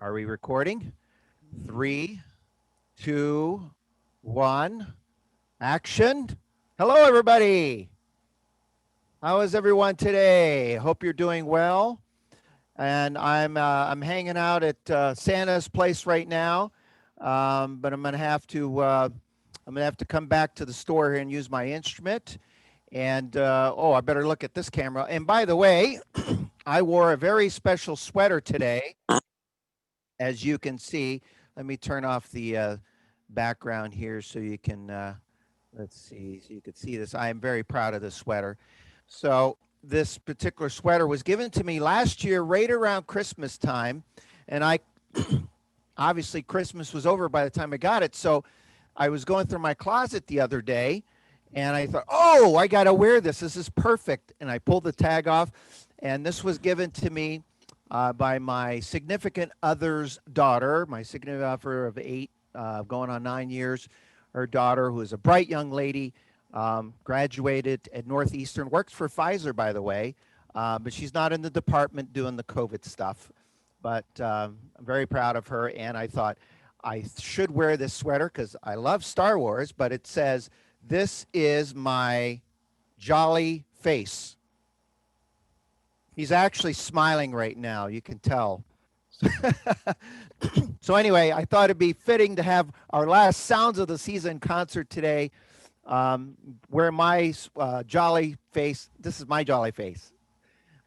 Are we recording? 3, 2, 1, action. Hello, everybody. How is everyone today? Hope you're doing well. And I'm hanging out at Santa's place right now, but I'm gonna have to come back to the store here and use my instrument. And I better look at this camera. And by the way, I wore a very special sweater today, as you can see. Let me turn off the background here so you can let's see, so you can see this. I am very proud of this sweater. So this particular sweater was given to me last year right around Christmas time, and I obviously Christmas was over by the time I got it. So I was going through my closet the other day, and I thought, oh, I got to wear this. This is perfect. And I pulled the tag off, and this was given to me by my significant other's daughter, my significant other of 8, going on 9 years. Her daughter, who is a bright young lady, graduated at Northeastern, works for Pfizer, by the way, but she's not in the department doing the COVID stuff. But I'm very proud of her, and I thought I should wear this sweater because I love Star Wars, but it says, "This is my jolly face." He's actually smiling right now, you can tell. So anyway, I thought it'd be fitting to have our last Sounds of the Season concert today, where my jolly face, this is my jolly face.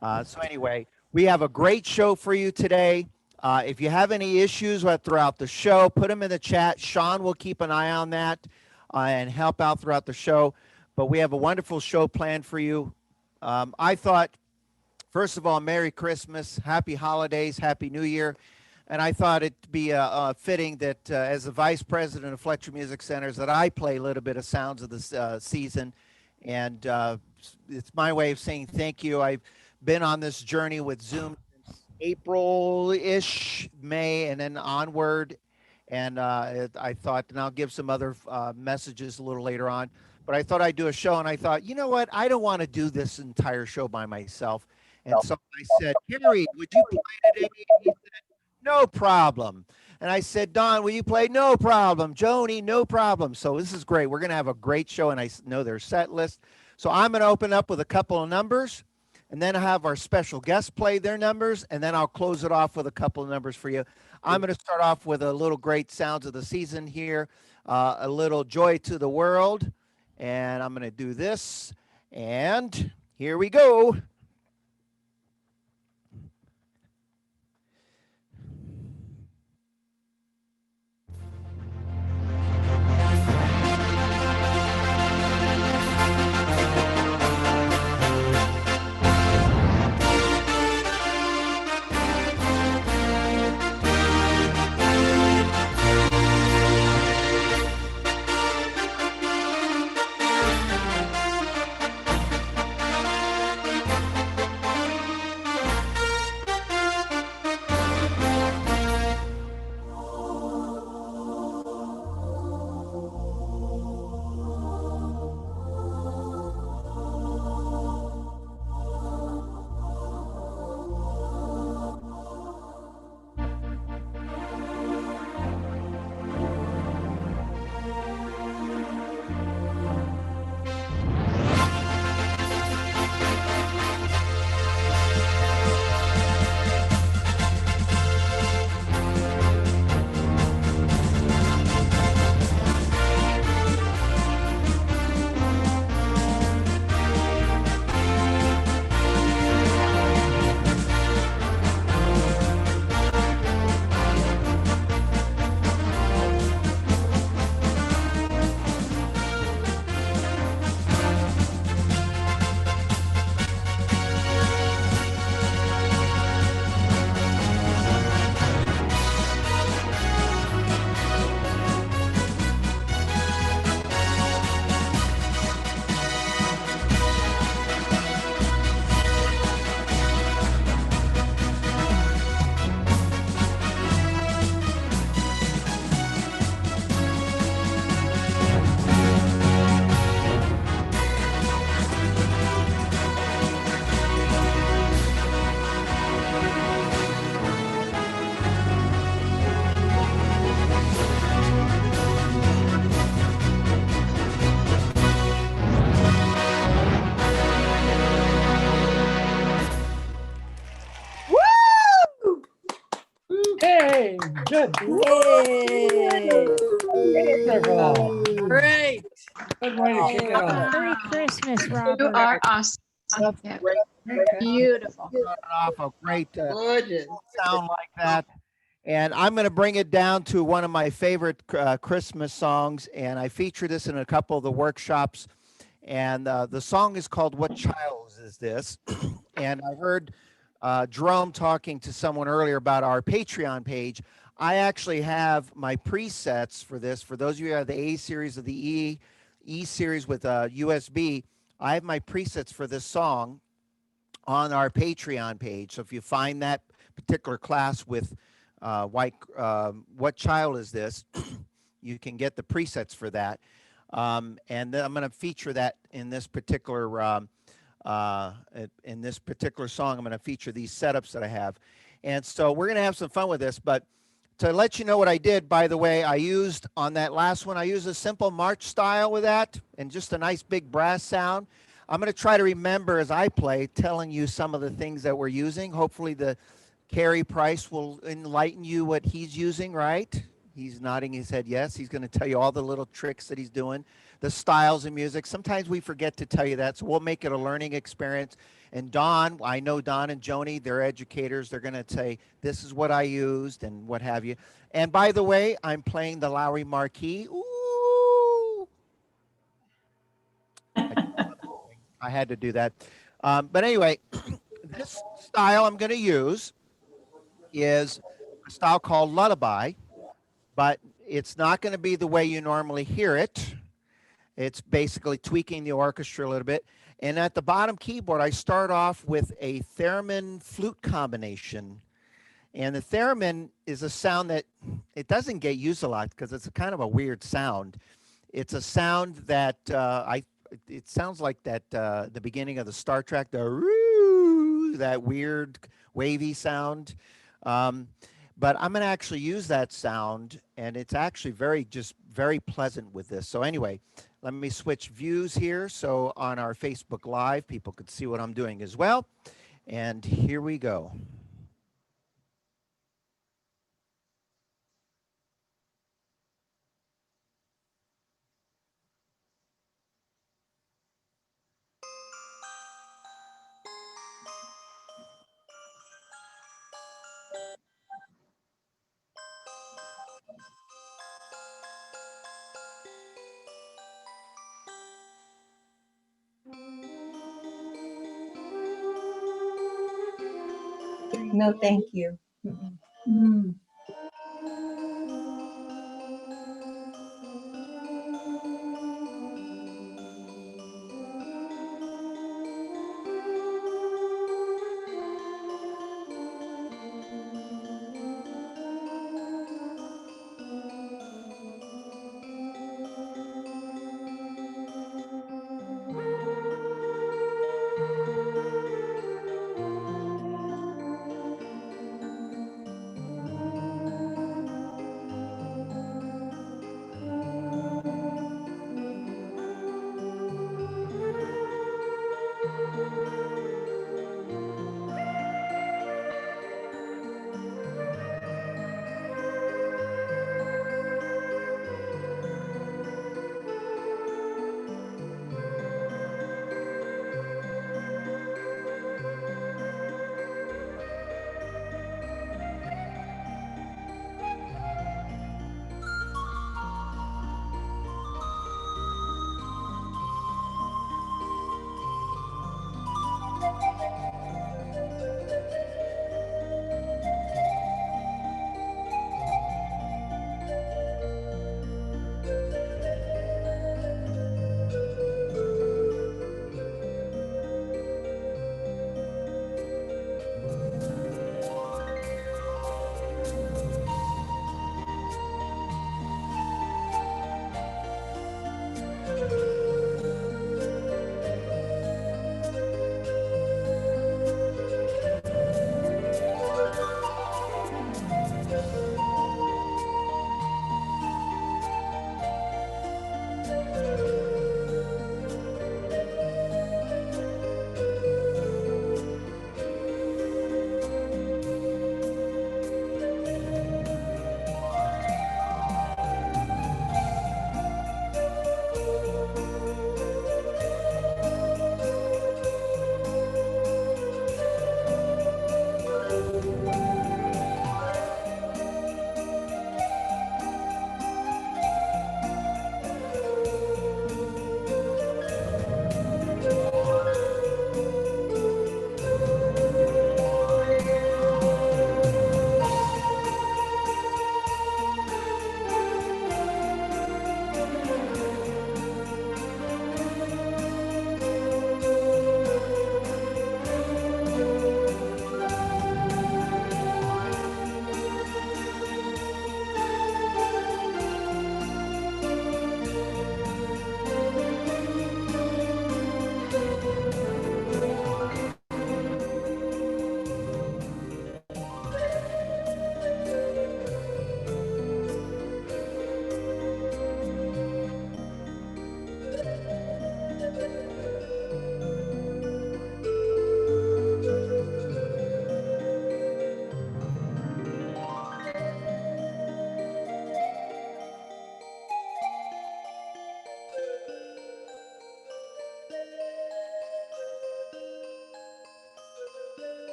So anyway, we have a great show for you today. If you have any issues throughout the show, put them in the chat. Sean will keep an eye on that and help out throughout the show. But we have a wonderful show planned for you. I thought, first of all, Merry Christmas, Happy Holidays, Happy New Year. And I thought it'd be fitting that as the Vice President of Fletcher Music Centers, that I play a little bit of Sounds of the Season. And it's my way of saying thank you. I've been on this journey with Zoom since April-ish, May, and then onward. And I thought, and I'll give some other messages a little later on. But I thought I'd do a show, and I thought, you know what? I don't want to do this entire show by myself. And so I said, Kerry, would you play today? And he said, no problem. And I said, Daun, will you play? No problem. Joni, no problem. So this is great. We're going to have a great show, and I know their set list. So I'm going to open up with a couple of numbers, and then I'll have our special guests play their numbers, and then I'll close it off with a couple of numbers for you. I'm going to start off with a little great Sounds of the Season here, a little Joy to the World, and I'm going to do this, and here we go. Yay! Good. Yay! Wonderful. Great. Good way to kick it off. Merry Christmas, You Robert. are awesome. That's Yeah, great. beautiful. Starting off a great Gorgeous. sound like that. And I'm going to bring it down to one of my favorite Christmas songs. And I feature this in a couple of the workshops. And the song is called What Child Is This? And I heard Jerome talking to someone earlier about our Patreon page. I actually have my presets for this. For those of you who have the A series of the E series with USB, I have my presets for this song on our Patreon page. So if you find that particular class with what child is this, you can get the presets for that. And then I'm going to feature that in this particular song. I'm going to feature these setups that I have. And so we're going to have some fun with this. But to let you know what I did, by the way, I used on that last one, I used a simple march style with that and just a nice big brass sound. I'm going to try to remember as I play, telling you some of the things that we're using. Hopefully the Cary Price will enlighten you what he's using, right? He's nodding his head yes. He's going to tell you all the little tricks that he's doing, the styles of music. Sometimes we forget to tell you that, so we'll make it a learning experience. And Daun, I know Daun and Joni, they're educators. They're going to say, this is what I used and what have you. And by the way, I'm playing the Lowry Marquis. Ooh. I had to do that. But anyway, this style I'm going to use is a style called lullaby, but it's not going to be the way you normally hear it. It's basically tweaking the orchestra a little bit. And at the bottom keyboard, I start off with a theremin flute combination. And the theremin is a sound that it doesn't get used a lot because it's a kind of a weird sound. It's a sound that it sounds like that the beginning of the Star Trek, that weird wavy sound. But I'm going to actually use that sound, and it's actually very pleasant with this. So anyway, let me switch views here. So on our Facebook Live, people could see what I'm doing as well. And here we go. No, thank you. Mm.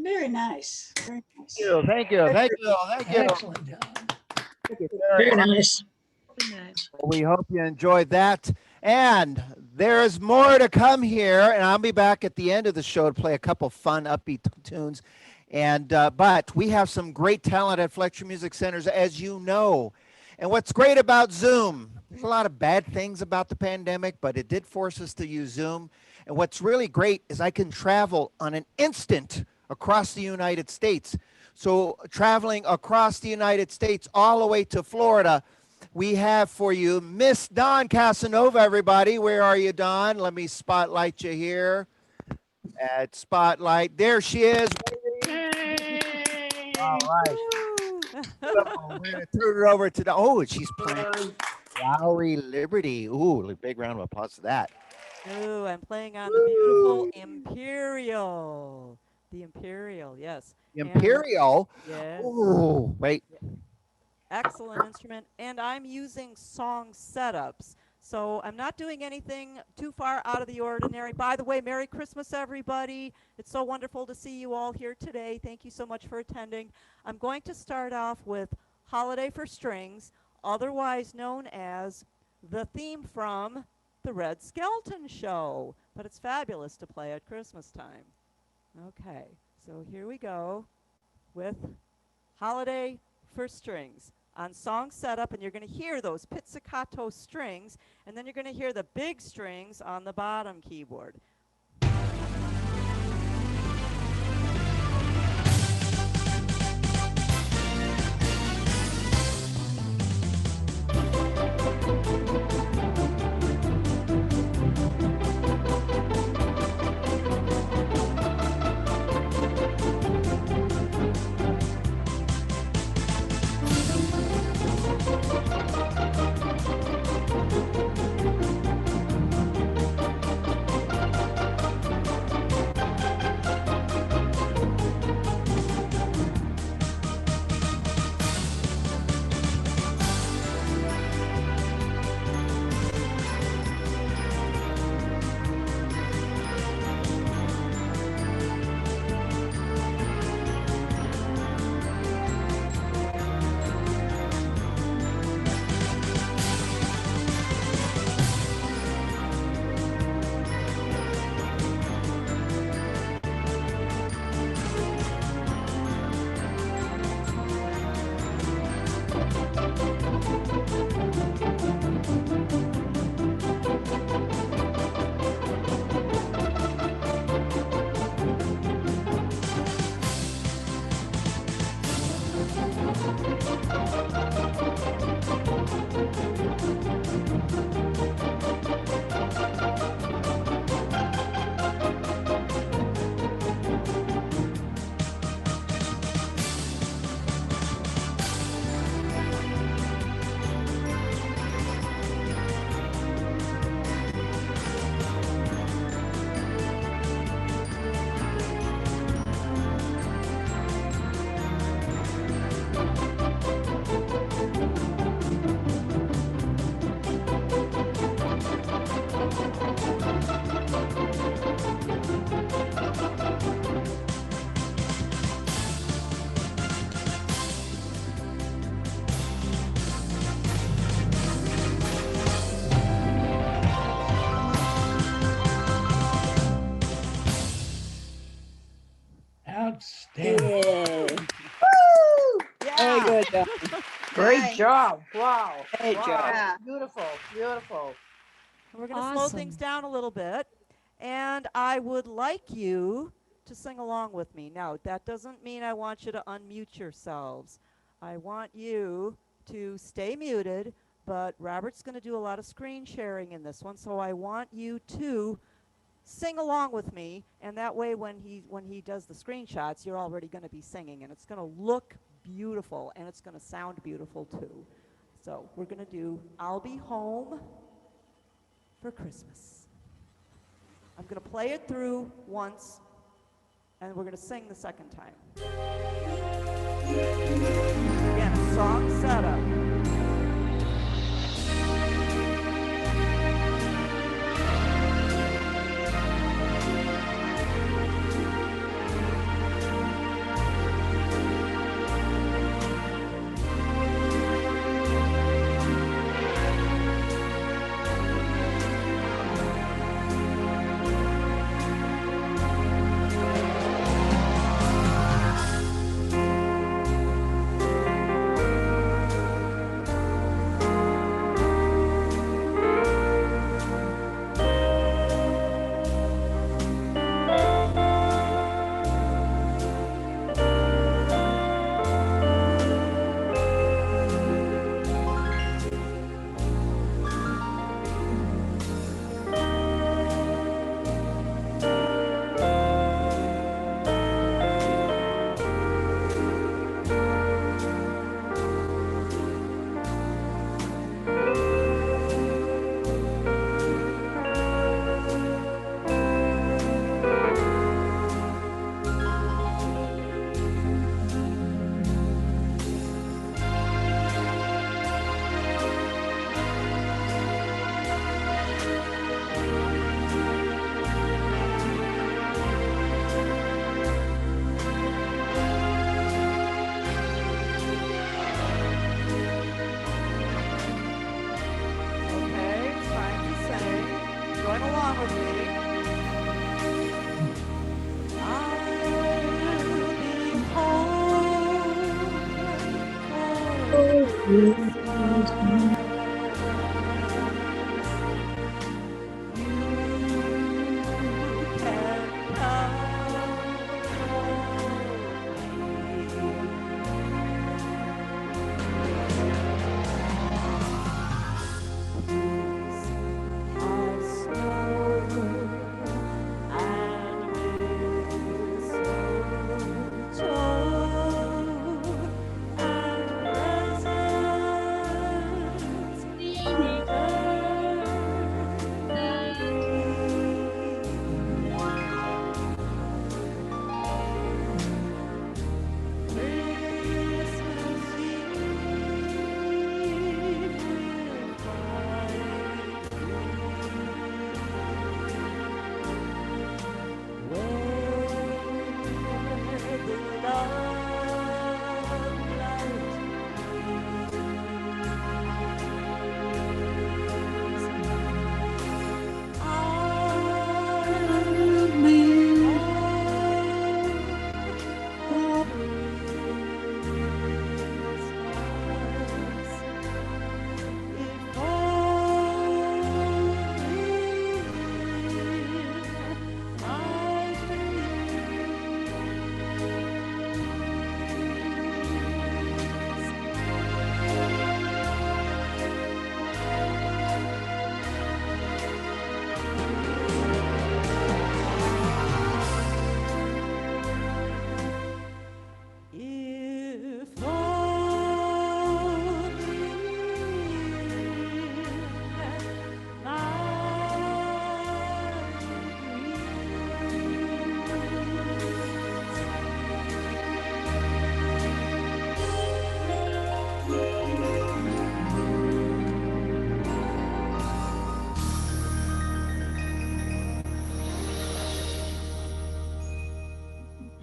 Very nice. Very Thank nice. you, thank you, thank you, thank you. Excellent, Daun. Thank you very much. Nice. We hope you enjoyed that. And there's more to come here. And I'll be back at the end of the show to play a couple fun, upbeat tunes. And but we have some great talent at Fletcher Music Centers, as you know. And what's great about Zoom, there's a lot of bad things about the pandemic, but it did force us to use Zoom. And what's really great is I can travel on an instant across the United States. So traveling across the United States all the way to Florida, we have for you Miss Daun Casanova, everybody. Where are you, Daun? Let me spotlight you here. At Spotlight. There she is. All right. So we're going to turn it over to the. Oh, she's playing Flowery Liberty. Ooh, a big round of applause for that. Ooh, I'm playing on the beautiful Imperial. The Imperial, yes. Imperial. Yes. Ooh, wait. Excellent instrument. And I'm using song setups. So I'm not doing anything too far out of the ordinary. By the way, Merry Christmas, everybody. It's so wonderful to see you all here today. Thank you so much for attending. I'm going to start off with Holiday for Strings, otherwise known as the theme from the Red Skelton Show. But it's fabulous to play at Christmas time. Okay, so here we go with Holiday for Strings on song setup, and you're going to hear those pizzicato strings, and then you're going to hear the big strings on the bottom keyboard. Outstanding. Yay. Yeah. Very good. Great Nice. job. Wow. Great Wow. job. Yeah. Beautiful. Beautiful. We're going to slow things down a little bit, and I would like you to sing along with me. Now, that doesn't mean I want you to unmute yourselves. I want you to stay muted, but Robert's going to do a lot of screen sharing in this one, so I want you to sing along with me, and that way when he does the screenshots, you're already going to be singing, and it's going to look beautiful, and it's going to sound beautiful too. So we're going to do I'll Be Home for Christmas. I'm going to play it through once, and we're going to sing the second time. Again, song setup.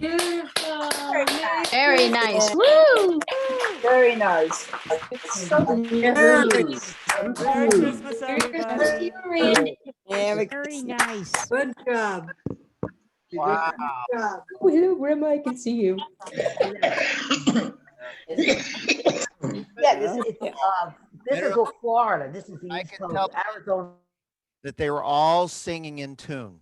Beautiful. Very nice. Christmas. Woo! Very nice. It's so Very, Merry Christmas, Merry Christmas to everybody. you, Randy. Very Very nice. Good job. Wow. Good job. Oh, hello, Grandma. I can see you. Yeah, this is Florida. This is the I East can Coast. tell Arizona. that they were all singing in tune.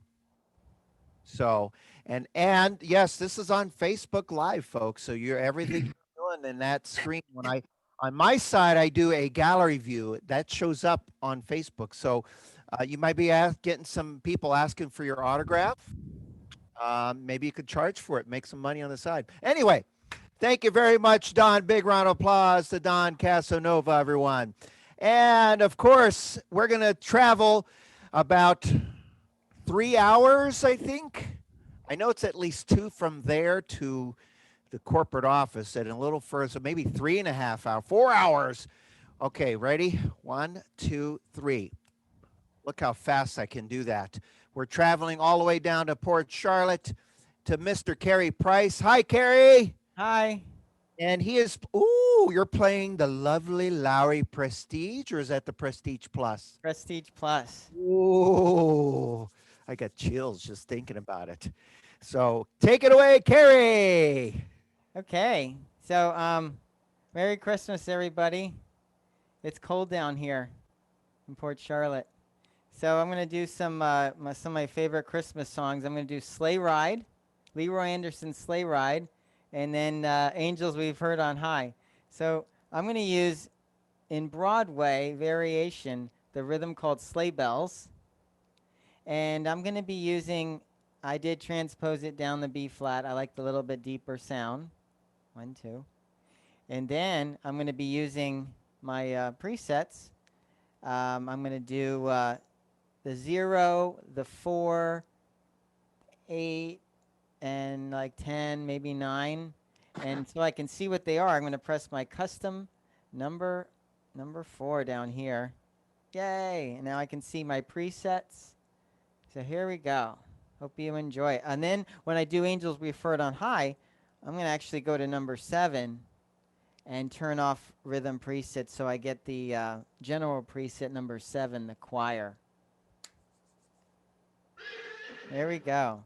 So, and yes, this is on Facebook Live, folks. So you're everything you're doing in that screen. When I on my side, I do a gallery view that shows up on Facebook. So you might be getting some people asking for your autograph. Maybe you could charge for it, make some money on the side. Anyway, thank you very much, Daun. Big round of applause to Daun Casanova, everyone. And of course, we're going to travel about 3 hours, I think. I know it's at least 2 from there to the corporate office and a little further, so maybe 3.5 hours, 4 hours. Okay, ready? 1, 2, 3. Look how fast I can do that. We're traveling all the way down to Port Charlotte to Mr. Kerry Price. Hi, Kerry. Hi. And he is, ooh, you're playing the lovely Lowry Prestige, or is that the Prestige Plus? Prestige Plus. Ooh, I got chills just thinking about it. So take it away, Kerry. Okay. So, Merry Christmas, everybody. It's cold down here in Port Charlotte. So I'm going to do some of my favorite Christmas songs. I'm going to do Sleigh Ride, Leroy Anderson's Sleigh Ride, and then Angels We've Heard on High. So I'm going to use, in Broadway variation, the rhythm called Sleigh Bells. And I'm going to be using, I did transpose it down the B flat. I like the little bit deeper sound. 1, 2. And then I'm going to be using my presets. I'm going to do the 0, the 4, 8, and like 10, maybe 9. And so I can see what they are, I'm going to press my custom number 4 down here. Yay! And now I can see my presets. So here we go. Hope you enjoy it. And then when I do Angels We've Heard on High, I'm going to actually go to number 7 and turn off rhythm preset so I get the general preset number 7, the choir. There we go.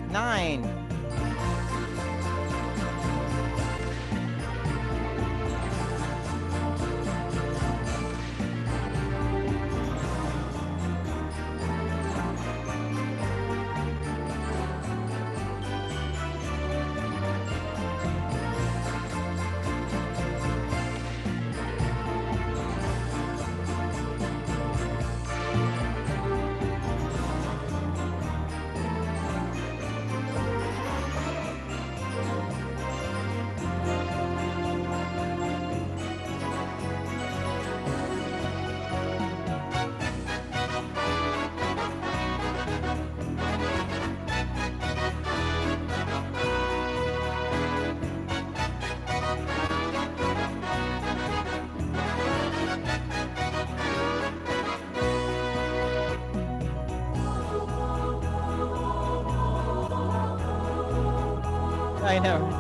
Nine. I know.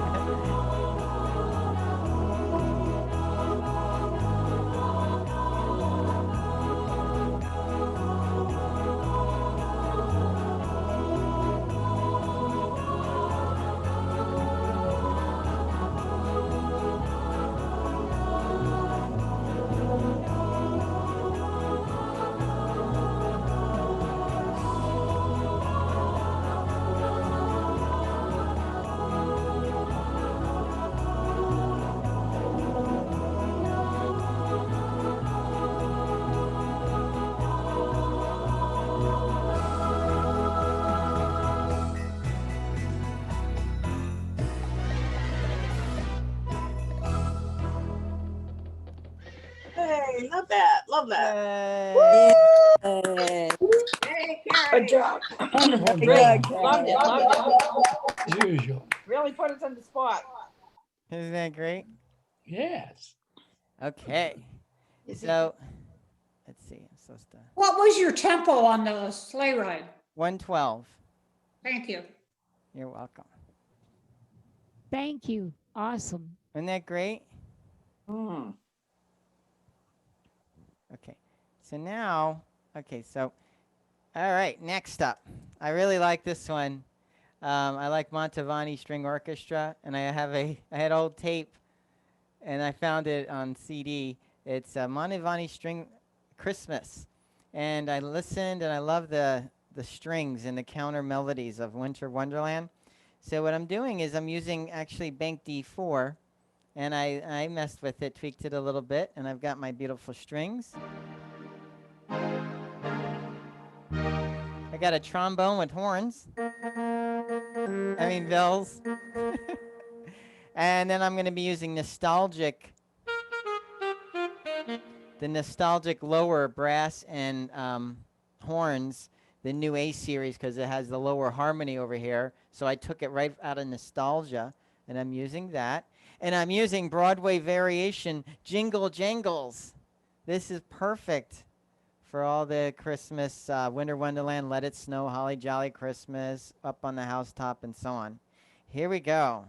Hey, love that. Love that. Yay. Yay. Hey, Cary. Good job. Wonderful Great. job. Loved it. Loved it. As usual. Really put us on the spot. Isn't that great? Yes. Okay. So, let's see. I'm supposed to. What was your tempo on the sleigh ride? 112. Thank you. You're welcome. Thank you. Awesome. Isn't that great? Mm. Okay. So now, okay, so, all right, next up. I really like this one. I like Mantovani String Orchestra, and I had old tape, and I found it on CD. It's Mantovani String Christmas, and I listened, and I love the strings and the counter melodies of Winter Wonderland. So what I'm doing is I'm using actually Bank D4, and I messed with it, tweaked it a little bit, and I've got my beautiful strings. I got a trombone with horns. Bells. And then I'm going to be using the nostalgic lower brass and horns, the new A series, because it has the lower harmony over here. So I took it right out of nostalgia, and I'm using that. And I'm using Broadway variation Jingle Jangles. This is perfect for all the Christmas, Winter Wonderland, Let It Snow, Holly Jolly Christmas, Up on the Housetop, and so on. Here we go.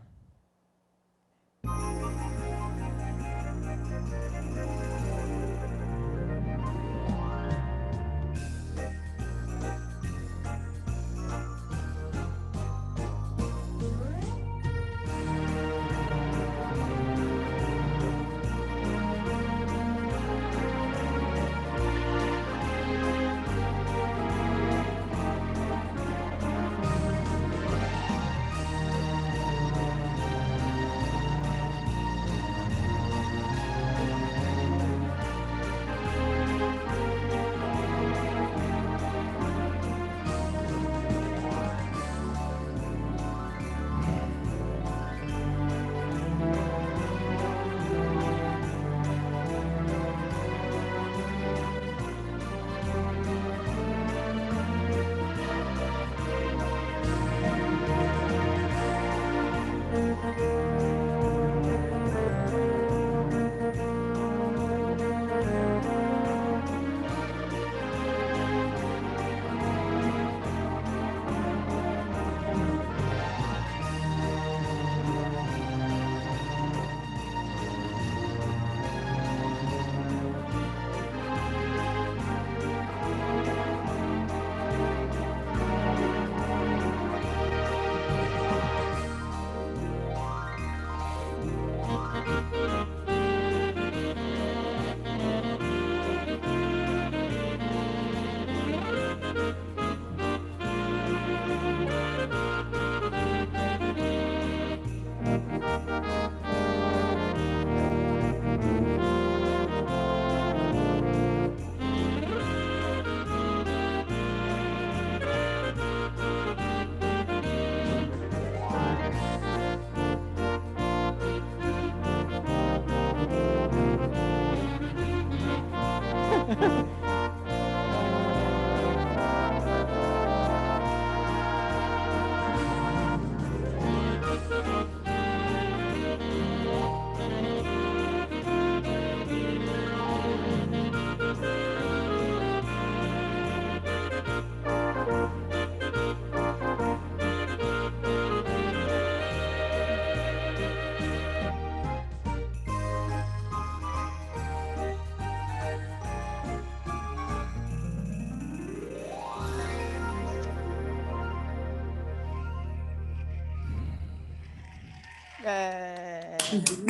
Yay.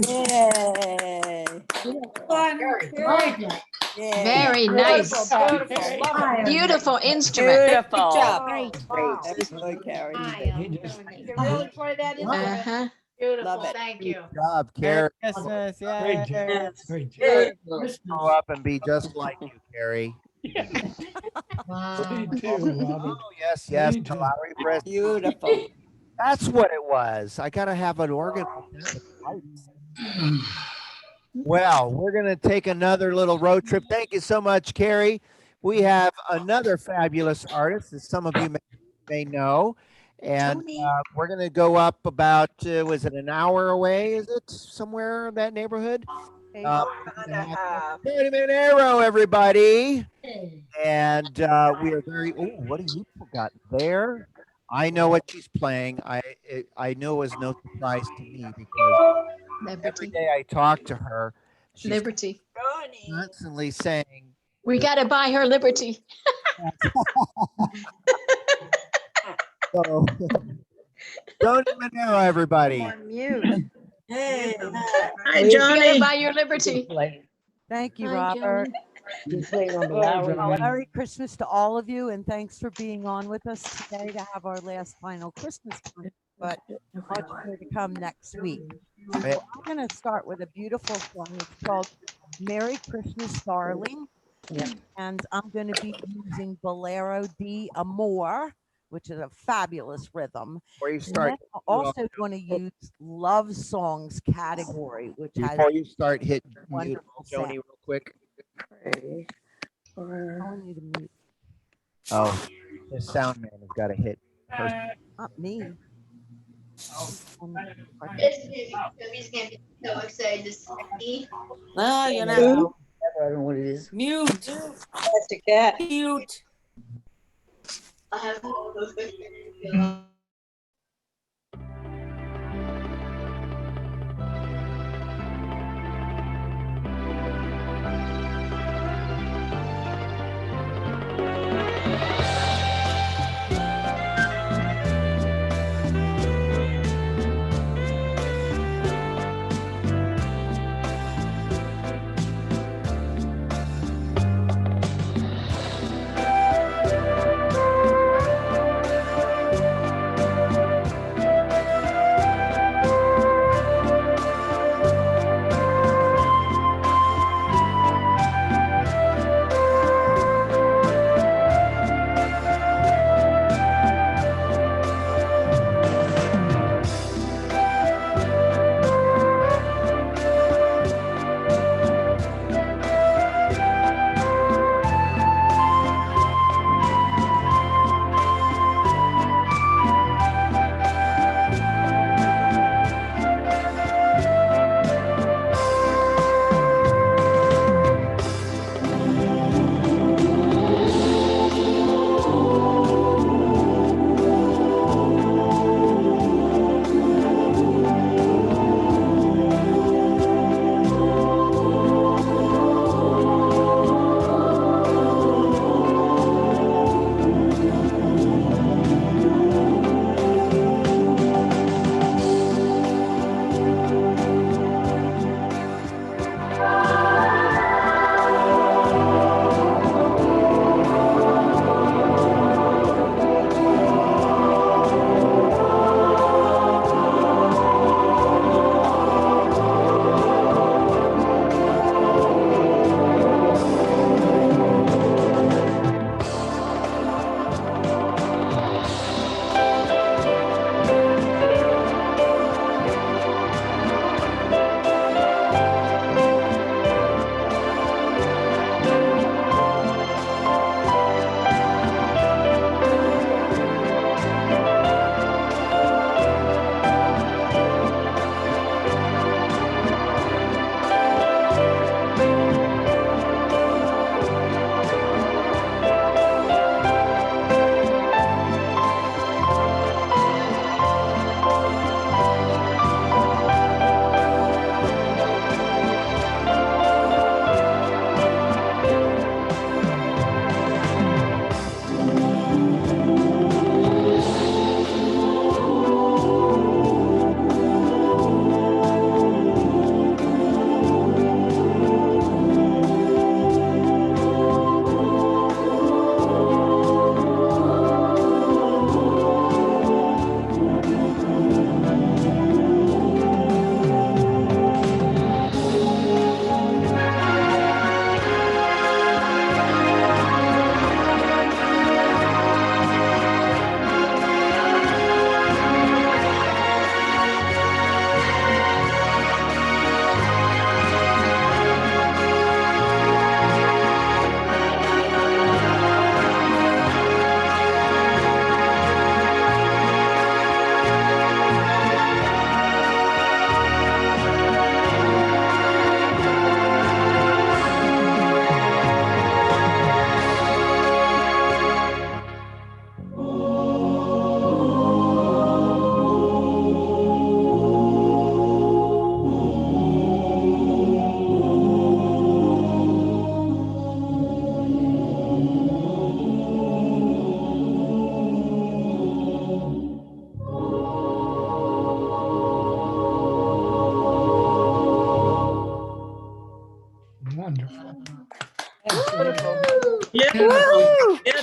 Yay. Fun. Like it. Yeah. Very nice. Beautiful, beautiful. Love it. Beautiful instrument. Beautiful. Oh, Great. wow. Very good, Cary. He just, You can really play that instrument. Uh-huh. Beautiful. Love it. Thank Good you. job, Merry Carrie. Christmas. great job. Yay. Yes. Great job. Beautiful. Grow up and be just like you, Carrie. Wow. Me too, Robert. Oh, yes, yes. Me too. Kalari Press. Beautiful. That's what it was. I got to have an organ. Well, we're going to take another little road trip. Thank you so much, Carrie. We have another fabulous artist, as some of you may know. And we're going to go up about, was it an hour away? Is it somewhere in that neighborhood? Johnny Manero, everybody. And we are very, oh, what do you got there? I know what she's playing. I know it was no surprise to me because every Liberty. day I talk to her, she's Liberty. constantly saying, We got to buy her Liberty. so, Johnny Manero, everybody. Mute. Hey. Hi, We got to Johnny. buy your Liberty. Thank you, Hi, Robert. Johnny. You're playing on the Hi, loud Johnny. one. Merry Christmas to all of you, and thanks for being on with us today to have our last final Christmas concert, but much more to come next week. So Right. I'm going to start with a beautiful song. It's called Merry Christmas, Darling. Yeah. And I'm going to be using Bolero D Amor, which is a fabulous rhythm. Before you And then start, I'm also going to use Love Songs category, which has before you start, hit mute, wonderful Joni, sound. real quick. Calling you to mute. Oh, the sound man has got to hit first. Not me. Toby's gonna be so excited to see. No, you're not. I don't know what it is. Mute. That's a cat. Mute. I have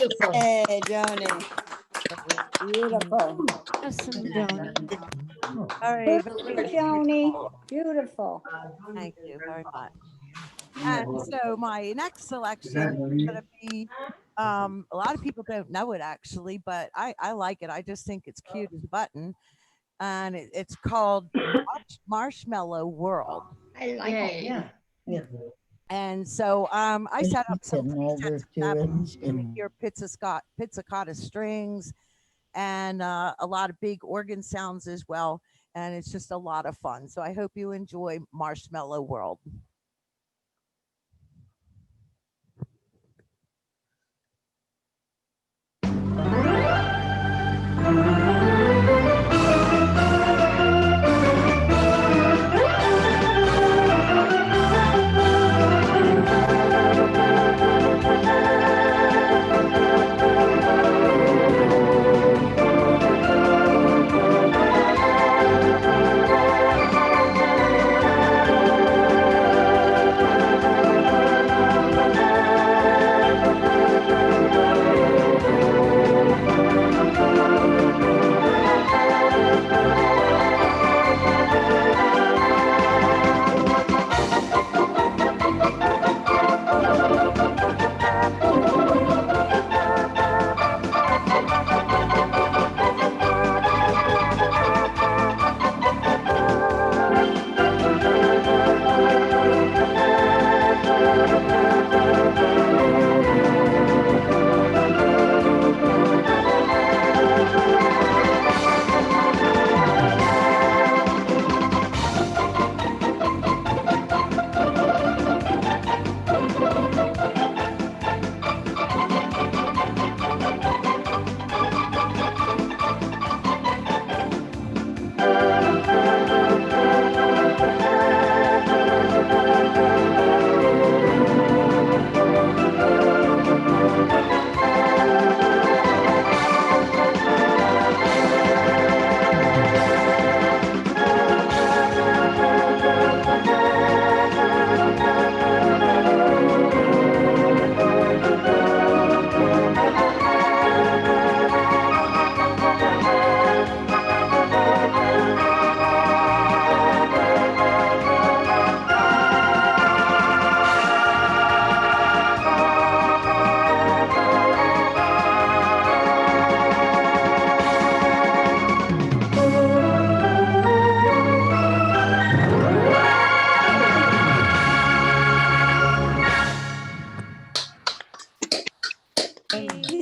Beautiful. Hey, Joni. Beautiful. Awesome, Johnny. All right. Perfect, Joni. Beautiful. Thank you very much. And so my next selection is going to be, a lot of people don't know it actually, but I like it. I just think it's cute as a button. And it's called Marshmallow World. I like Yay. it. Yeah. And so I set up some Come over presets to that it. you can hear pizzicato strings and a lot of big organ sounds as well. And it's just a lot of fun. So I hope you enjoy Marshmallow World.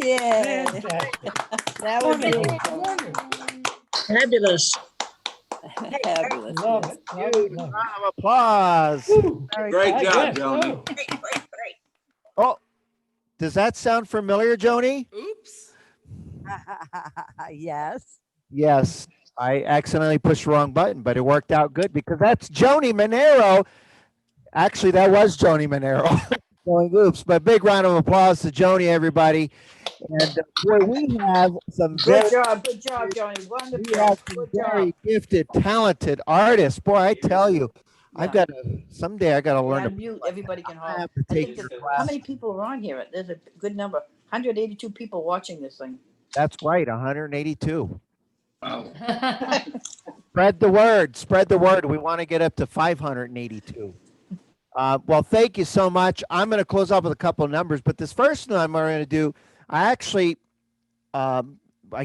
Yay. Fantastic. That was Wonderful, beautiful. wonderful. Fabulous. Fabulous. Love it, love it, love Round of applause. it. Great I job, guess Joni. so. Oh, does that sound familiar, Joni? Oops. Yes. Yes. I accidentally pushed the wrong button, but it worked out good because that's Joni Manero. Actually, that was Joni Manero. Going oops, but big round of applause to Joni, everybody. And boy, we have some Good very, job, Johnny. we Wonderful. have some Good job. very gifted, talented artists. Boy, I tell you, I've got to someday I got to learn to. Unmute, everybody can I hold. have to I take think your that, class. how many people are on here? There's a good number. 182 people watching this thing. That's right, 182. Wow. Spread the word. Spread the word. We want to get up to 582. Well, thank you so much. I'm going to close off with a couple of numbers, but this first one I'm going to do, I actually, I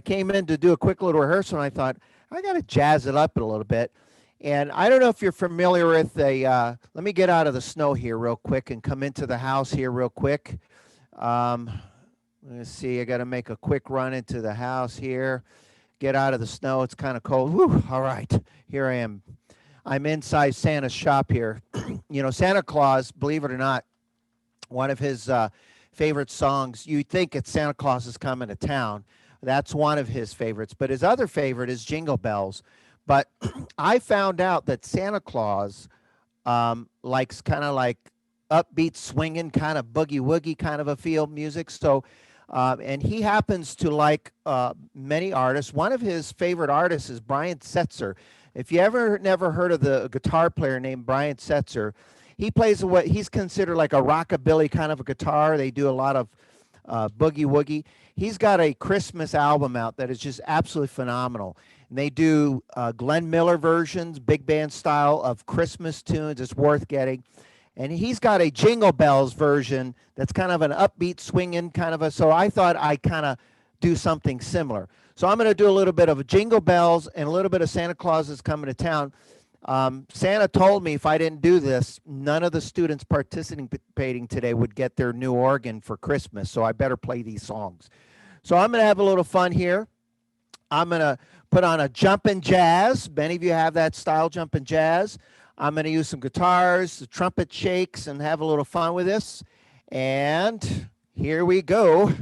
came in to do a quick little rehearsal, and I thought, I got to jazz it up a little bit. And I don't know if you're familiar with let me get out of the snow here real quick and come into the house here real quick. Let's see, I got to make a quick run into the house here. Get out of the snow. It's kind of cold. Whew, all right, here I am. I'm inside Santa's shop here. You know, Santa Claus, believe it or not, one of his favorite songs, you think it's Santa Claus is coming to town. That's one of his favorites. But his other favorite is Jingle Bells. But I found out that Santa Claus likes kind of like upbeat, swinging, kind of boogie woogie kind of a feel music. So, and he happens to like many artists. One of his favorite artists is Brian Setzer. If you ever never heard of the guitar player named Brian Setzer, he plays what he's considered like a rockabilly kind of a guitar. They do a lot of Boogie Woogie. He's got a Christmas album out that is just absolutely phenomenal. And they do Glenn Miller versions, big band style of Christmas tunes. It's worth getting. And he's got a Jingle Bells version that's kind of an upbeat, swinging kind of a. So I thought I kind of do something similar. So I'm going to do a little bit of Jingle Bells and a little bit of Santa Claus is Coming to Town. Santa told me if I didn't do this, none of the students participating today would get their new organ for Christmas. So I better play these songs. So I'm going to have a little fun here. I'm going to put on a jumpin' jazz. Many of you have that style, jumpin' jazz. I'm going to use some guitars, the trumpet shakes, and have a little fun with this. And here we go.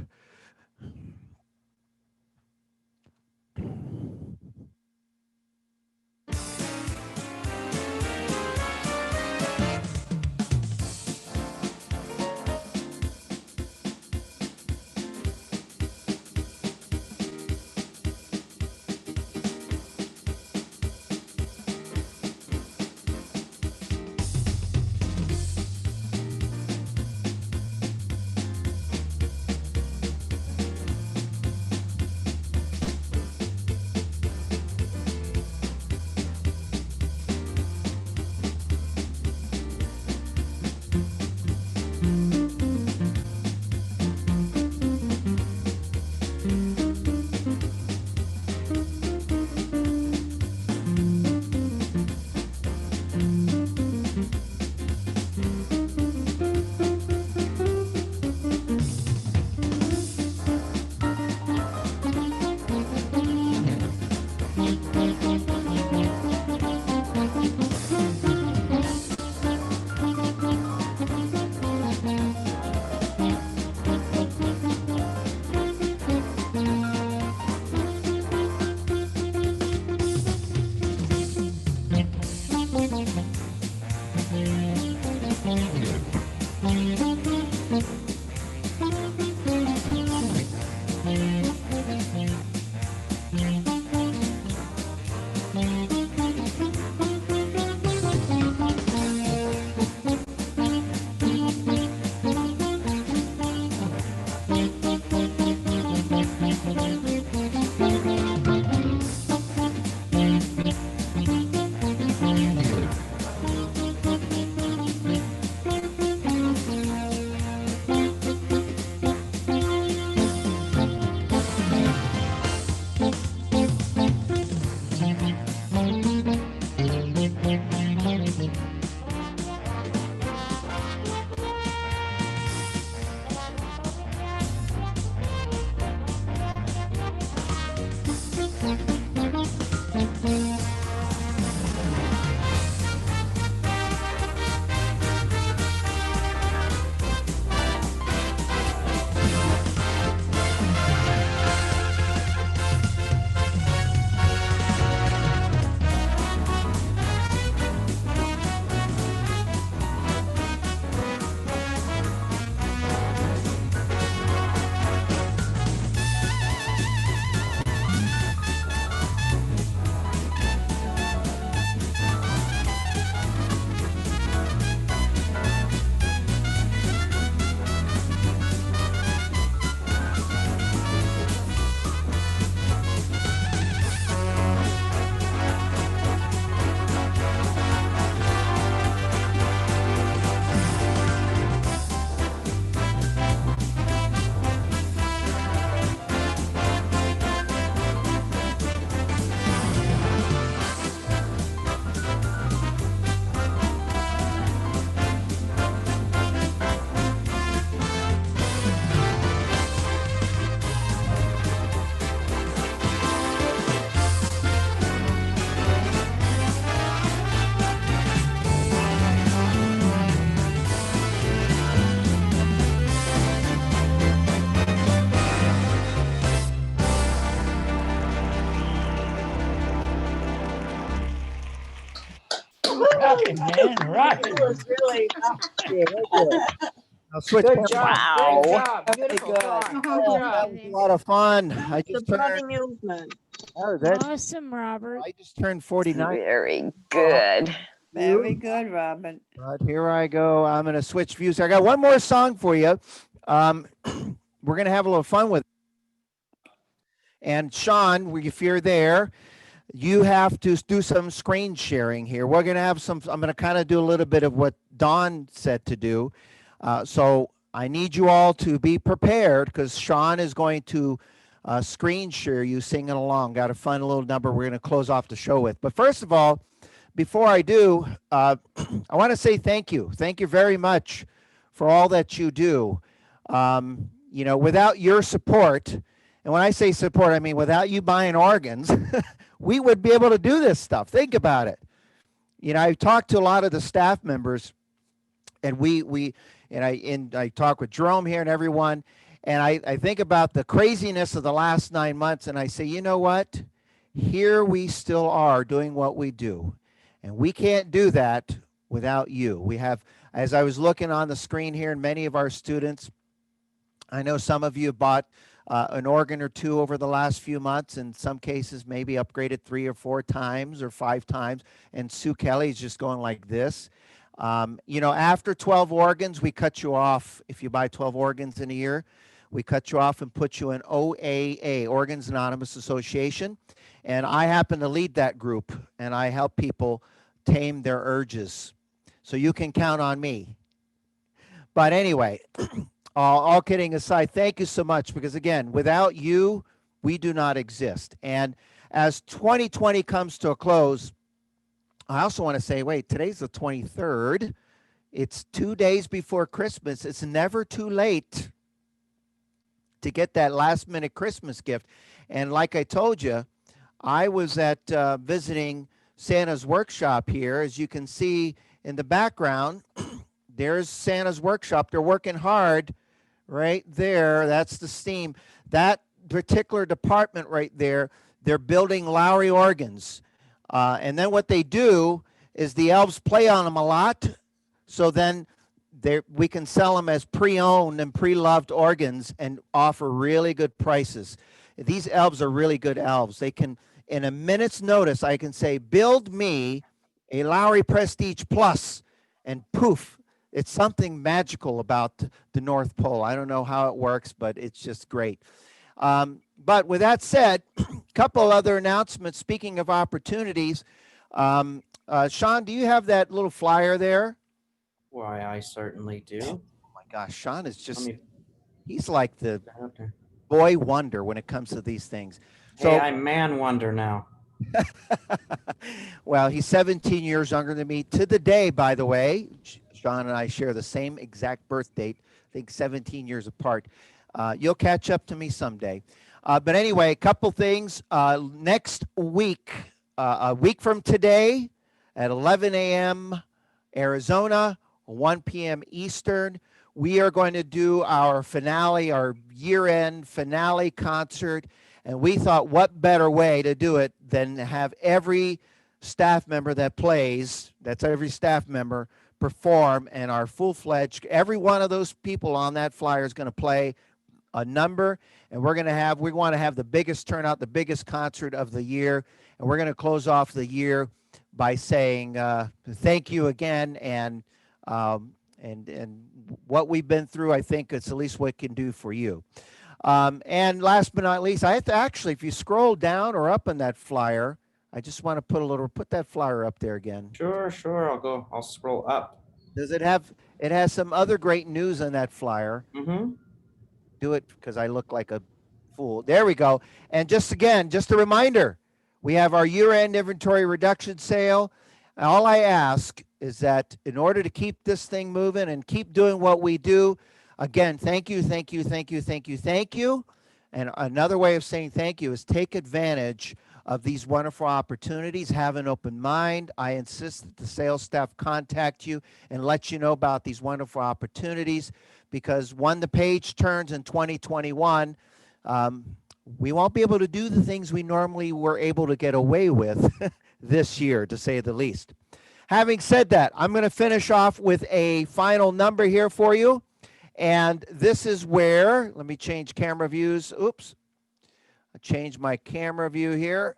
Rocking, man, rocking. That was really, I'll switch. good job. Wow. Great job. Very Beautiful good. song. Oh, Good that job. was a lot of fun. I just Supporting turned. movement. Oh, that, Awesome, Robert. I just turned 49. Very good. Very good, Robin. But here I go. I'm going to switch views. I got one more song for you. we're going to have a little fun with it. And Sean, if you're there, you have to do some screen sharing here. We're going to have some, I'm going to kind of do a little bit of what Daun said to do. So I need you all to be prepared because Sean is going to screen share you singing along. Got a fun little number we're going to close off the show with. But first of all, before I do, I want to say thank you. Thank you very much for all that you do. You know, without your support, and when I say support, I mean without you buying organs, we would be able to do this stuff. Think about it. You know, I've talked to a lot of the staff members, and I talk with Jerome here and everyone, and I think about the craziness of the last 9 months, and I say, you know what? Here we still are doing what we do, and we can't do that without you. We have, as I was looking on the screen here, and many of our students, I know some of you bought an organ or two over the last few months, in some cases maybe upgraded 3 or 4 times or 5 times, and Sue Kelly's just going like this. You know, after 12 organs, we cut you off. If you buy 12 organs in a year, we cut you off and put you in OAA, Organs Anonymous Association, and I happen to lead that group, and I help people tame their urges. So you can count on me. But anyway, all kidding aside, thank you so much, because again, without you, we do not exist. And as 2020 comes to a close, I also want to say, wait, today's the 23rd. It's 2 days before Christmas. It's never too late to get that last minute Christmas gift. And like I told you, I was at visiting Santa's workshop here. As you can see in the background, there's Santa's workshop. They're working hard right there. That's the steam. That particular department right there, they're building Lowry organs. And then what they do is the elves play on them a lot. So then we can sell them as pre-owned and pre-loved organs and offer really good prices. These elves are really good elves. They can, in a minute's notice, I can say, build me a Lowry Prestige Plus, and poof, it's something magical about the North Pole. I don't know how it works, but it's just great. But with that said, a couple other announcements. Speaking of opportunities, Sean, do you have that little flyer there? Why, I certainly do. Oh my gosh, Sean is just—he's like the boy wonder when it comes to these things. So, hey, I'm man wonder now. Well, he's 17 years younger than me to the day, by the way. Sean and I share the same exact birth date, I think 17 years apart. You'll catch up to me someday. But anyway, a couple things. Next week, a week from today at 11 a.m. Arizona, 1 p.m. Eastern, we are going to do our finale, our year-end finale concert. And we thought, what better way to do it than have every staff member that plays, that's every staff member, perform, and our full-fledged, every one of those people on that flyer is going to play a number, and we want to have the biggest turnout, the biggest concert of the year, and we're going to close off the year by saying thank you again, and what we've been through, I think it's at least what it can do for you. And last but not least, I have to actually, if you scroll down or up in that flyer, I just want to put that flyer up there again. Sure. I'll scroll up. Does it has some other great news on that flyer. Mm-hmm. Do it because I look like a fool. There we go. And just a reminder, we have our year-end inventory reduction sale. And all I ask is that in order to keep this thing moving and keep doing what we do, again, thank you. And another way of saying thank you is take advantage of these wonderful opportunities. Have an open mind. I insist that the sales staff contact you and let you know about these wonderful opportunities, because when the page turns in 2021, we won't be able to do the things we normally were able to get away with this year, to say the least. Having said that, I'm going to finish off with a final number here for you. And this is where, let me change camera views. Oops. I changed my camera view here.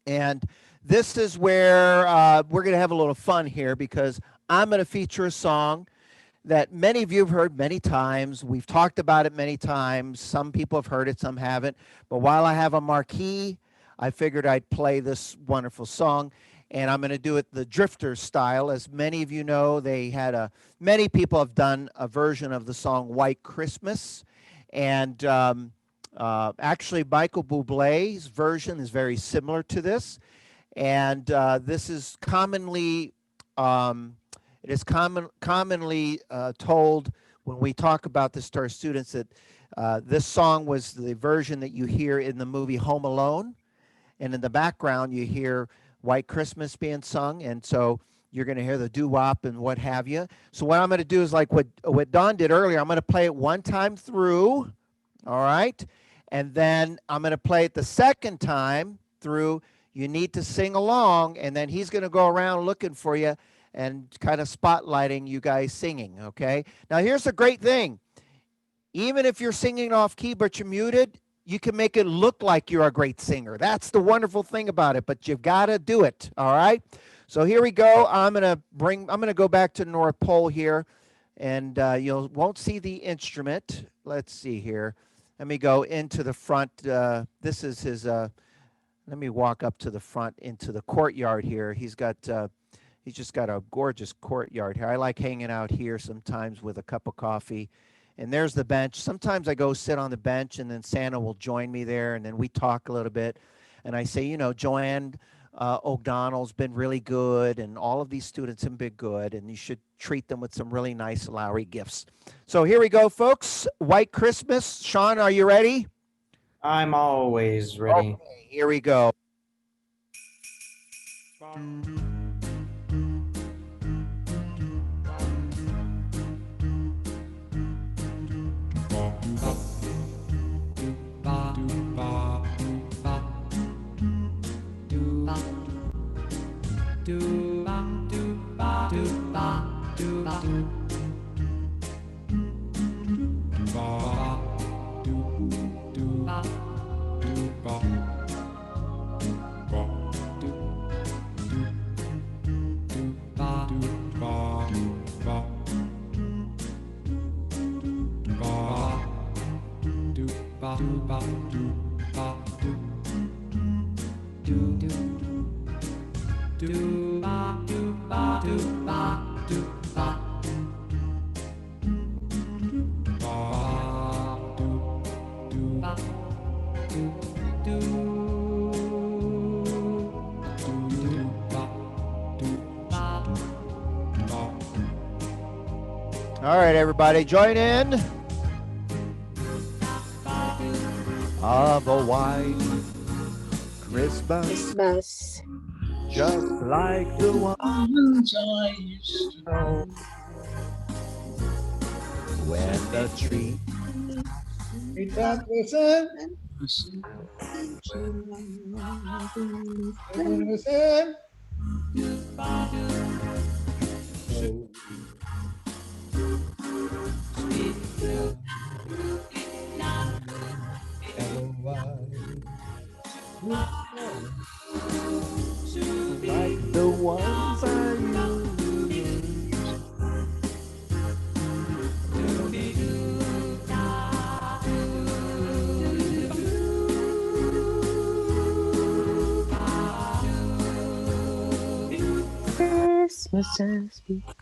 And this is where we're going to have a little fun here, because I'm going to feature a song that many of you have heard many times. We've talked about it many times. Some people have heard it, some haven't. But while I have a marquee, I figured I'd play this wonderful song. And I'm going to do it the Drifters style. As many of you know, many people have done a version of the song White Christmas. And actually, Michael Bublé's version is very similar to this. And this is commonly, it is commonly told when we talk about this to our students that this song was the version that you hear in the movie Home Alone. And in the background, you hear White Christmas being sung. And so you're going to hear the doo-wop and what have you. So what I'm going to do is like what Daun did earlier. I'm going to play it one time through. All right. And then I'm going to play it the second time through. You need to sing along. And then he's going to go around looking for you and kind of spotlighting you guys singing. Okay. Now, here's the great thing. Even if you're singing off key, but you're muted, you can make it look like you're a great singer. That's the wonderful thing about it, but you've got to do it, all right? So here we go. I'm going to go back to North Pole here, and you won't see the instrument. Let's see here. Let me go into the front. This is his, let me walk up to the front into the courtyard here. He's just got a gorgeous courtyard here. I like hanging out here sometimes with a cup of coffee. And there's the bench. Sometimes I go sit on the bench, and then Santa will join me there, and then we talk a little bit. And I say, you know, Joanne O'Donnell's been really good, and all of these students have been good, and you should treat them with some really nice Lowry gifts. So here we go, folks. White Christmas. Sean, are you ready? I'm always ready. Okay, here we go. All right, everybody, join in. Of a white Christmas, just like the ones I used to know. When the tree like the ones I used. Christmas has begun.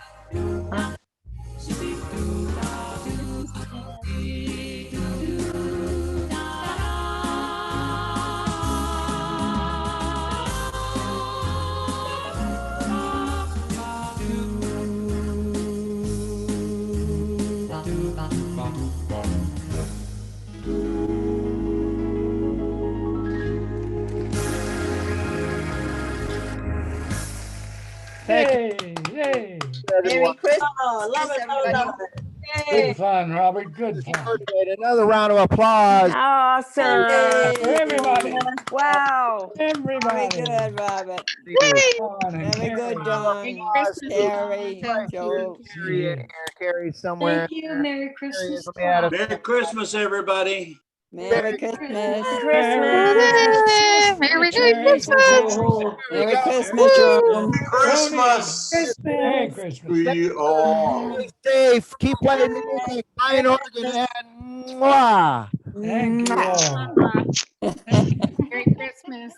Hey, hey. Merry Christmas. Oh, love it, love it, love it. Good fun, Robert. Good fun. Another round of applause. Awesome. For everybody. Wow. Everybody. Very good, Robert. Daun and Very good, Kerry. Dawn. Cary, Joe. Kerry somewhere. Thank you. Merry Christmas. Merry Christmas, everybody. Merry Christmas. Christmas. Merry Christmas. Merry Christmas, Joan. Christmas. Hey, Merry Christmas. We all. Stay safe. Keep playing music. Buy an organ. And mwah. Thank you all. Merry Christmas.